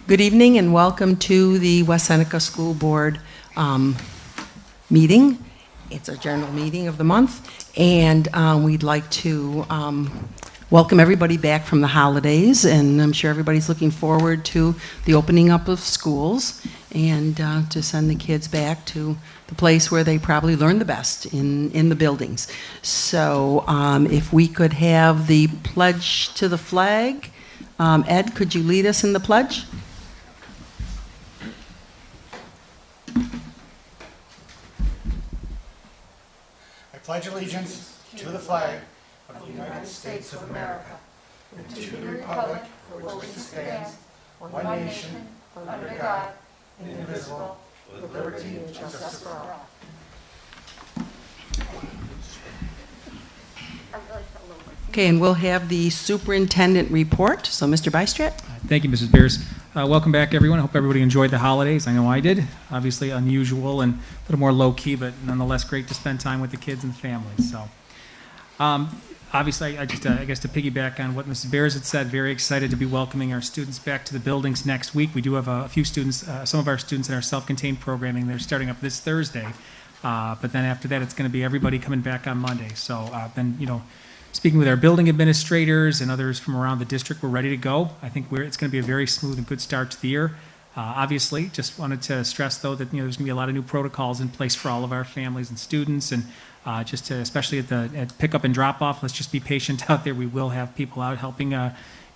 Good evening and welcome to the West Seneca School Board meeting. It's a general meeting of the month, and we'd like to welcome everybody back from the holidays, and I'm sure everybody's looking forward to the opening up of schools and to send the kids back to the place where they probably learn the best, in the buildings. So if we could have the pledge to the flag. Ed, could you lead us in the pledge? I pledge allegiance to the flag of the United States of America and to the republic for which it stands, one nation, under God, indivisible, with liberty and justice for all. Okay, and we'll have the superintendent report. So, Mr. Bystrat. Thank you, Mrs. Beers. Welcome back, everyone. I hope everybody enjoyed the holidays. I know I did. Obviously unusual and a little more low-key, but nonetheless great to spend time with the kids and the families. So, obviously, I guess to piggyback on what Mrs. Beers had said, very excited to be welcoming our students back to the buildings next week. We do have a few students, some of our students in our self-contained programming. They're starting up this Thursday, but then after that, it's going to be everybody coming back on Monday. So, speaking with our building administrators and others from around the district, we're ready to go. I think it's going to be a very smooth and good start to the year. Obviously, just wanted to stress, though, that there's going to be a lot of new protocols in place for all of our families and students, and especially at pickup and drop-off, let's just be patient out there. We will have people out helping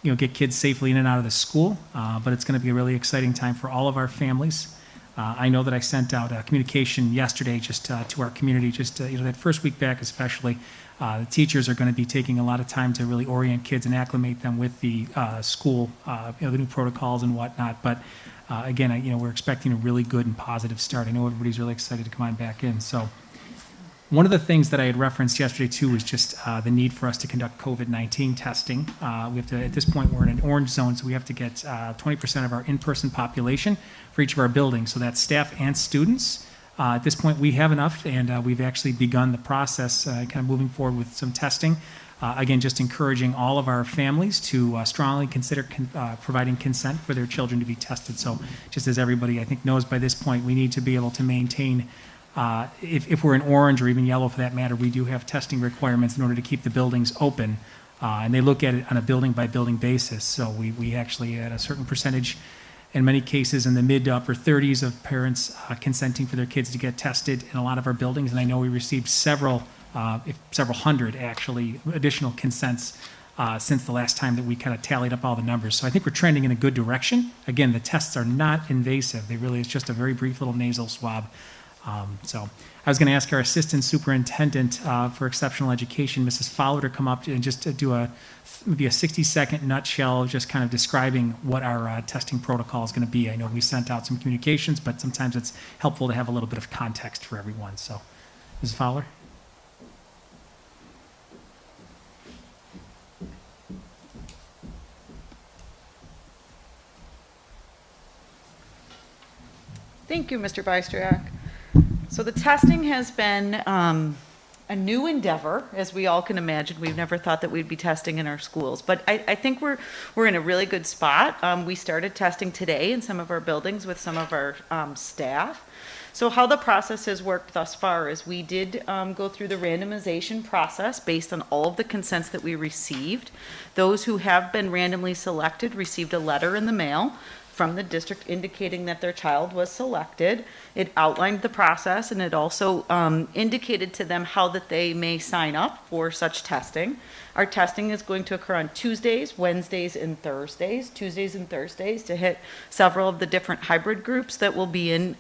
get kids safely in and out of the school, but it's going to be a really exciting time for all of our families. I know that I sent out a communication yesterday just to our community, that first week back especially. The teachers are going to be taking a lot of time to really orient kids and acclimate them with the school, the new protocols and whatnot. But again, we're expecting a really good and positive start. I know everybody's really excited to come on back in. So one of the things that I had referenced yesterday too was just the need for us to conduct COVID-19 testing. We have to, at this point, we're in an orange zone, so we have to get 20% of our in-person population for each of our buildings. So that's staff and students. At this point, we have enough, and we've actually begun the process, kind of moving forward with some testing. Again, just encouraging all of our families to strongly consider providing consent for their children to be tested. So just as everybody, I think, knows by this point, we need to be able to maintain, if we're in orange or even yellow for that matter, we do have testing requirements in order to keep the buildings open. And they look at it on a building-by-building basis. So we actually, at a certain percentage, in many cases in the mid to upper 30s of parents consenting for their kids to get tested in a lot of our buildings. And I know we received several hundred actually additional consents since the last time that we kind of tallied up all the numbers. So I think we're trending in a good direction. Again, the tests are not invasive. It's just a very brief little nasal swab. So I was going to ask our assistant superintendent for exceptional education, Mrs. Fowler, to come up and just to do maybe a 60-second nutshell, just kind of describing what our testing protocol is going to be. I know we sent out some communications, but sometimes it's helpful to have a little bit of context for everyone. So, Mrs. Fowler. Thank you, Mr. Bystrak. So the testing has been a new endeavor, as we all can imagine. We've never thought that we'd be testing in our schools, but I think we're in a really good spot. We started testing today in some of our buildings with some of our staff. So how the process has worked thus far is we did go through the randomization process based on all of the consents that we received. Those who have been randomly selected received a letter in the mail from the district indicating that their child was selected. It outlined the process, and it also indicated to them how that they may sign up for such testing. Our testing is going to occur on Tuesdays, Wednesdays, and Thursdays. Tuesdays and Thursdays to hit several of the different hybrid groups that will be in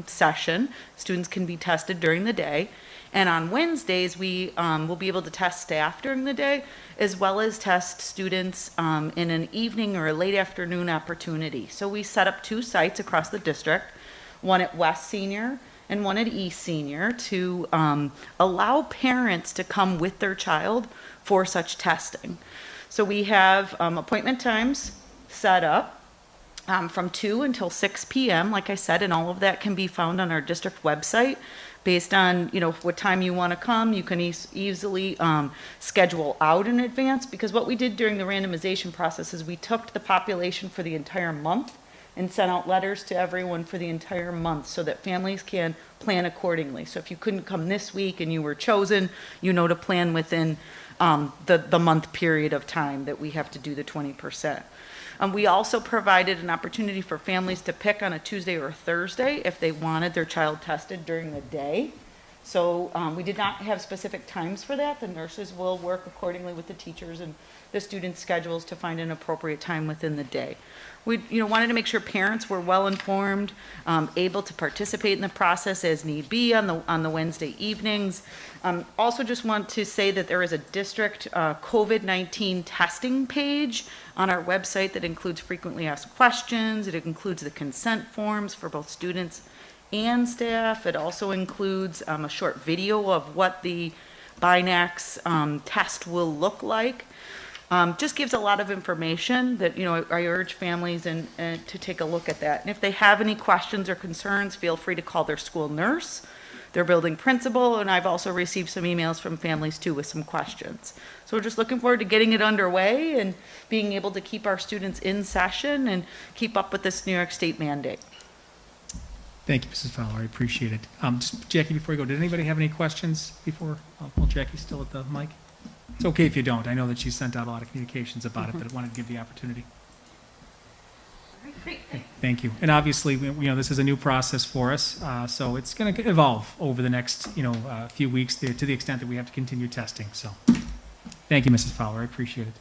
session. Students can be tested during the day. And on Wednesdays, we will be able to test staff during the day, as well as test students in an evening or a late afternoon opportunity. So we set up 2 sites across the district, one at West Senior and one at East Senior, to allow parents to come with their child for such testing. So we have appointment times set up from 2 until 6 p.m., like I said, and all of that can be found on our district website. Based on what time you want to come, you can easily schedule out in advance, because what we did during the randomization process is we took the population for the entire month and sent out letters to everyone for the entire month so that families can plan accordingly. So if you couldn't come this week and you were chosen, you know to plan within the month period of time that we have to do the 20%. We also provided an opportunity for families to pick on a Tuesday or a Thursday if they wanted their child tested during the day. So we did not have specific times for that. The nurses will work accordingly with the teachers and the students' schedules to find an appropriate time within the day. We wanted to make sure parents were well informed, able to participate in the process as need be on the Wednesday evenings. Also just want to say that there is a district COVID-19 testing page on our website that includes frequently asked questions. It includes the consent forms for both students and staff. It also includes a short video of what the Binax test will look like. Just gives a lot of information that, I urge families and to take a look at that. And if they have any questions or concerns, feel free to call their school nurse, their building principal, and I've also received some emails from families too with some questions. So we're just looking forward to getting it underway and being able to keep our students in session and keep up with this New York State mandate. Thank you, Mrs. Fowler. I appreciate it. Just Jackie, before you go, did anybody have any questions before? Well, Jackie's still at the mic. It's okay if you don't. I know that she sent out a lot of communications about it, but I wanted to give the opportunity. Great. Okay, thank you. And obviously, this is a new process for us, so it's going to evolve over the next, few weeks there to the extent that we have to continue testing. So, thank you, Mrs. Fowler. I appreciate it.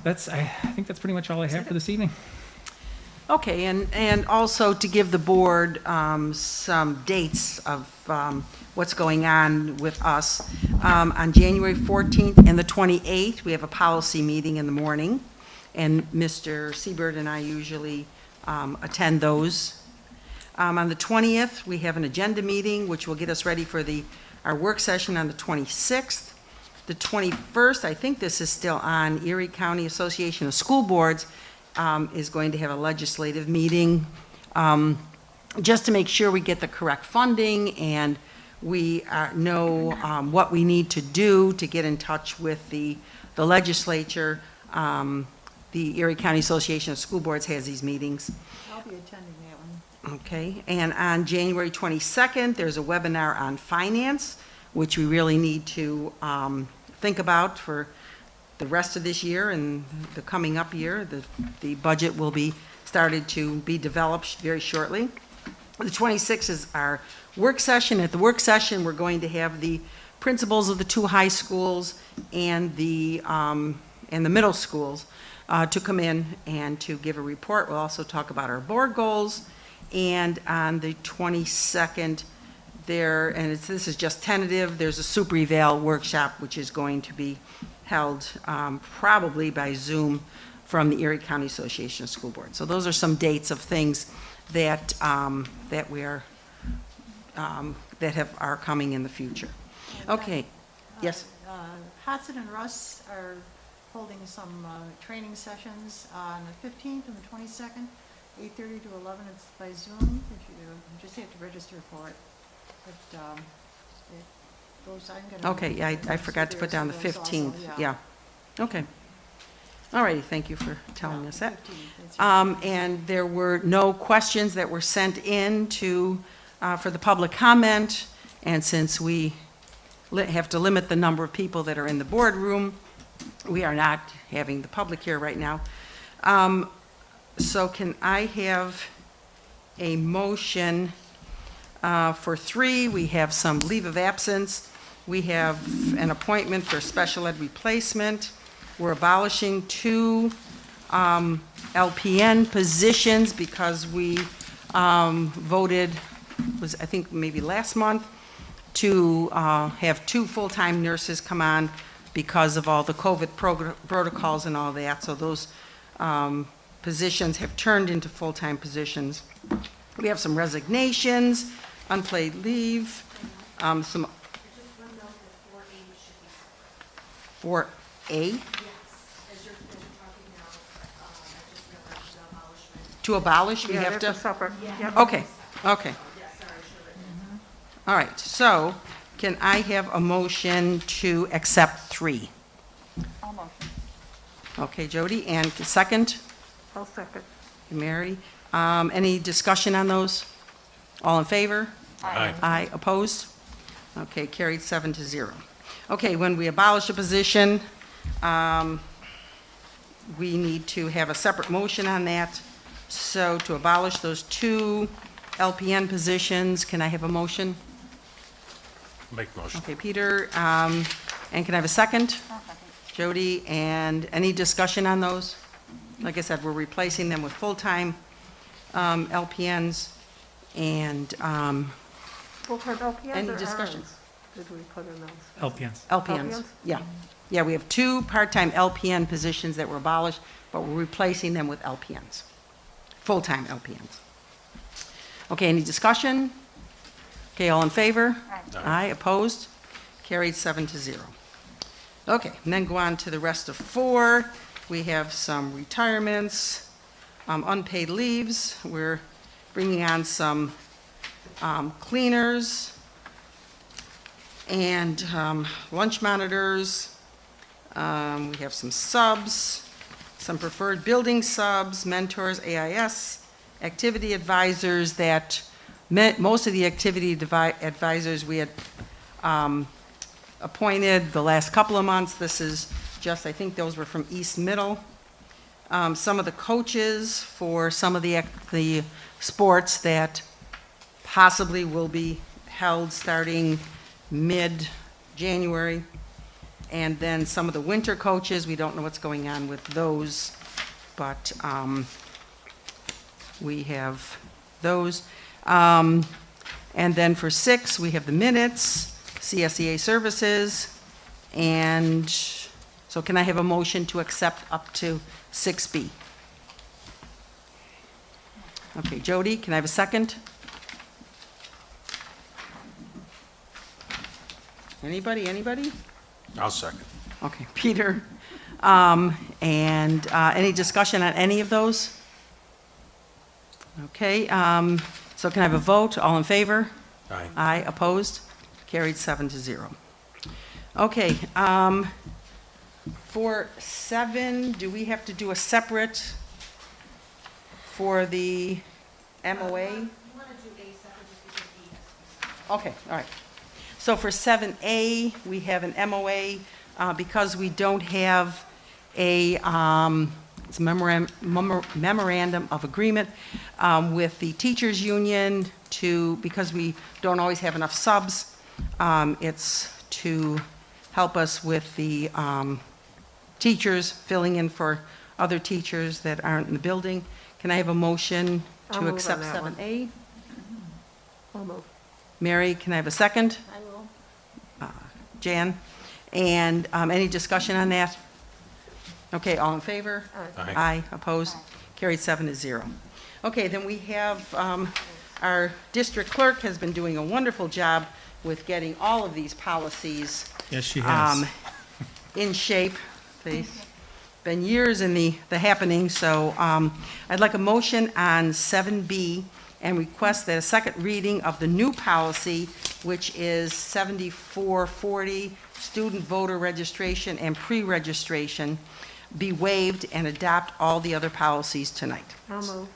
I think that's pretty much all I have for this evening. Okay, and also to give the board some dates of what's going on with us. On January 14th and the 28th, we have a policy meeting in the morning, and Mr. Seibert and I usually attend those. On the 20th, we have an agenda meeting, which will get us ready for our work session on the 26th. The 21st, I think this is still on, Erie County Association of School Boards is going to have a legislative meeting just to make sure we get the correct funding and we know what we need to do to get in touch with the legislature. The Erie County Association of School Boards has these meetings. I'll be attending that one. Okay, and on January 22nd, there's a webinar on finance, which we really need to think about for the rest of this year and the coming up year. The budget will be started to be developed very shortly. The 26th is our work session. At the work session, we're going to have the principals of the two high schools and the middle schools to come in and to give a report. We'll also talk about our board goals. And on the 22nd, this is just tentative, there's a super eval workshop which is going to be held probably by Zoom from the Erie County Association of School Boards. So those are some dates of things that are coming in the future. Okay, yes. Hudson and Russ are holding some training sessions on the 15th and the 22nd, 8:30 to 11. It's by Zoom. You just have to register for it. But it goes. Okay, yeah, I forgot to put down the 15th. Yeah. Okay. All righty, thank you for telling us that. And there were no questions that were sent in for the public comment, and since we have to limit the number of people that are in the boardroom, we are not having the public here right now. So can I have a motion for 3? We have some leave of absence. We have an appointment for special ed replacement. We're abolishing 2 LPN positions because we voted, I think maybe last month, to have 2 full-time nurses come on because of all the COVID protocols and all that. So those positions have turned into full-time positions. We have some resignations, unpaid leave, some. 4A? Yes, as you're talking now, I just realized the abolishment. To abolish, we have to? That's a separate. Yep. Okay. All right, so can I have a motion to accept 3? I'll motion. Okay, Jody, and second? I'll second. Mary. Any discussion on those? All in favor? Aye. Aye, opposed? Okay, carried 7-0. Okay, when we abolish a position, we need to have a separate motion on that. So to abolish those 2 LPN positions, can I have a motion? Make motion. Okay, Peter, and can I have a second? Jody, and any discussion on those? Like I said, we're replacing them with full-time LPNs, and Full-time LPNs Any or discussion? RNs? Did we put in those? LPNs. LPNs. LPNs? Yeah, yeah, we have 2 part-time LPN positions that were abolished, but we're replacing them with LPNs, full-time LPNs. Okay, any discussion? Okay, all in favor? Aye, opposed? Carried 7-0. Okay, and then go on to the rest of 4. We have some retirements, unpaid leaves. We're bringing on some cleaners and lunch monitors. We have some subs, some preferred building subs, mentors, AIS, activity advisors that most of the activity advisors we had appointed the last couple of months. This is just, I think those were from East Middle. Some of the coaches for some of the sports that possibly will be held starting mid-January. And then some of the winter coaches, we don't know what's going on with those, but we have those. And then for 6, we have the minutes, CSEA services, and so can I have a motion to accept up to 6B? Okay, Jody, can I have a second? Anybody? I'll second. Okay, Peter. And any discussion on any of those? Okay, so can I have a vote? All in favor? Aye. Aye, opposed? Carried 7-0. Okay, for 7, do we have to do a separate for the MOA? Okay, all right. So for 7A, we have an MOA because we don't have a it's a memorandum of agreement with the teachers union because we don't always have enough subs. It's to help us with the teachers, filling in for other teachers that aren't in the building. Can I have a motion I'll to move accept on that one. 7A? I'll move. Mary, can I have a second? I will. Jan? And any discussion on that? Okay, all in favor? Aye. Aye, opposed? Carried 7-0. Okay, then we have, our district clerk has been doing a wonderful job with getting all of these policies Yes, she has. in shape. They've been years in the happening, so I'd like a motion on 7B and request that a second reading of the new policy, which is 7440, student voter registration and pre-registration, be waived and adopt all the other policies tonight. I'll move.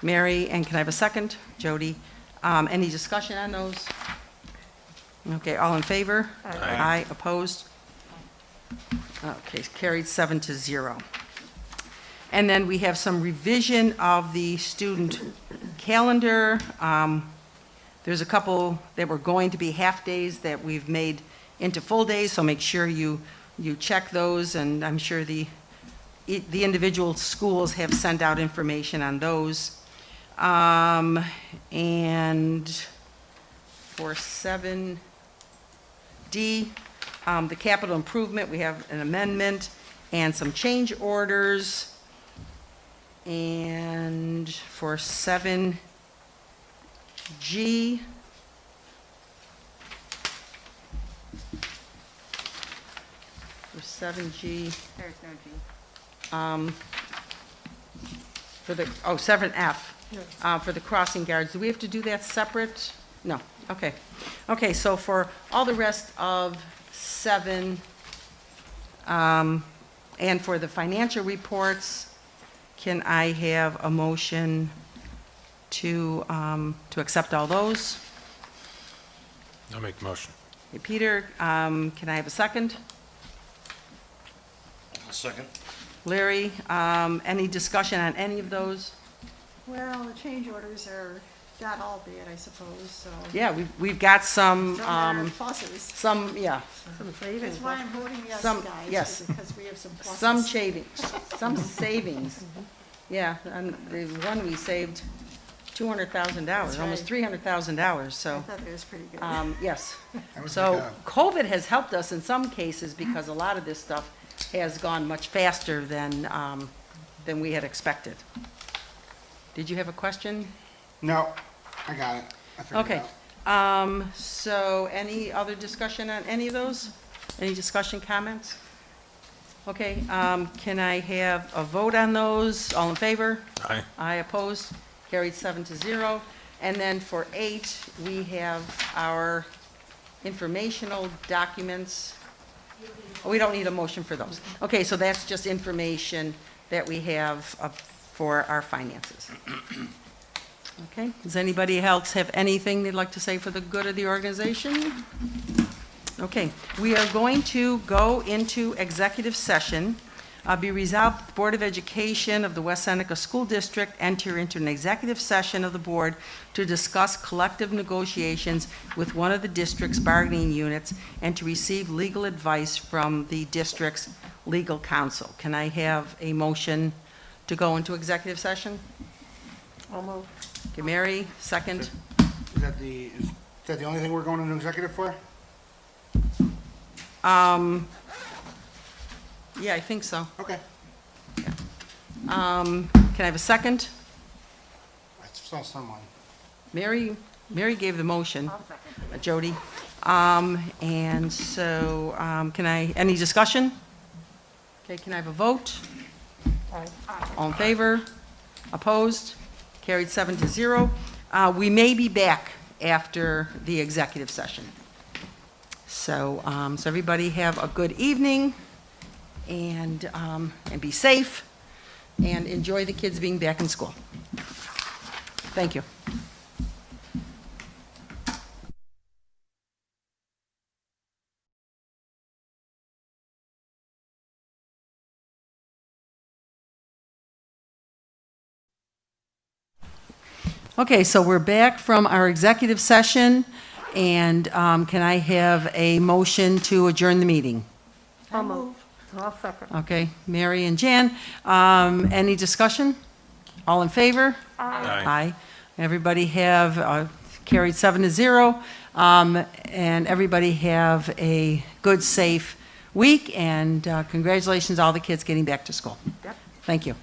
Mary, and can I have a second? Jody, any discussion on those? Okay, all in favor? Aye. Aye, opposed? Okay, carried 7-0. And then we have some revision of the student calendar. There's a couple that were going to be half-days that we've made into full days, so make sure you check those, and I'm sure the individual schools have sent out information on those. And for 7D, the capital improvement, we have an amendment and some change orders. And for 7G, for 7G, There's no G. for the, 7F, Yes. for the crossing guards, do we have to do that separate? No, okay. Okay, so for all the rest of 7, and for the financial reports, Can I have a motion to accept all those? I'll make the motion. Hey, Peter, can I have a second? A second. Larry, any discussion on any of those? Well, the change orders are not all bad, I suppose, so. Yeah, we've got some, Some are pluses. some, yeah, Some savings. That's why I'm voting yes, Some- guys. yes. Because we have some pluses. some savings. Yeah, and the one we saved $200,000, That's almost right. $300,000, I so, thought that was pretty good. yes. That was So like a- COVID has helped us in some cases because a lot of this stuff has gone much faster than we had expected. Did you have a question? No, I got it. I figured it Okay. out. So any other discussion on any of those? Any discussion, comments? Okay, can I have a vote on those? All in favor? Aye. Aye, opposed? Carried 7-0. And then for 8, we have our informational documents. Oh, we don't need a motion for those. Okay, so that's just information that we have for our finances. Okay, does anybody else have anything they'd like to say for the good of the organization? Okay, we are going to go into executive session. Be resolved, the Board of Education of the West Seneca School District enter into an executive session of the board to discuss collective negotiations with one of the district's bargaining units and to receive legal advice from the district's legal counsel. Can I have a motion to go into executive session? I'll move. Okay, Mary, second. Is that the only thing we're going into executive for? Yeah, I think so. Okay. Can I have a second? I saw someone. Mary gave the motion. Jody. And so, any discussion? Okay, can I have a vote? All in favor? Opposed? Carried 7-0. We may be back after the executive session. So, so everybody have a good evening and be safe and enjoy the kids being back in school. Thank you. Okay, so we're back from our executive session, and can I have a motion to adjourn the meeting? I'll move. I'll second. Okay, Mary and Jan, any discussion? All in favor? Aye. Everybody have carried 7-0, and everybody have a good, safe week, and congratulations, all the kids getting back to school. Yep. Thank you.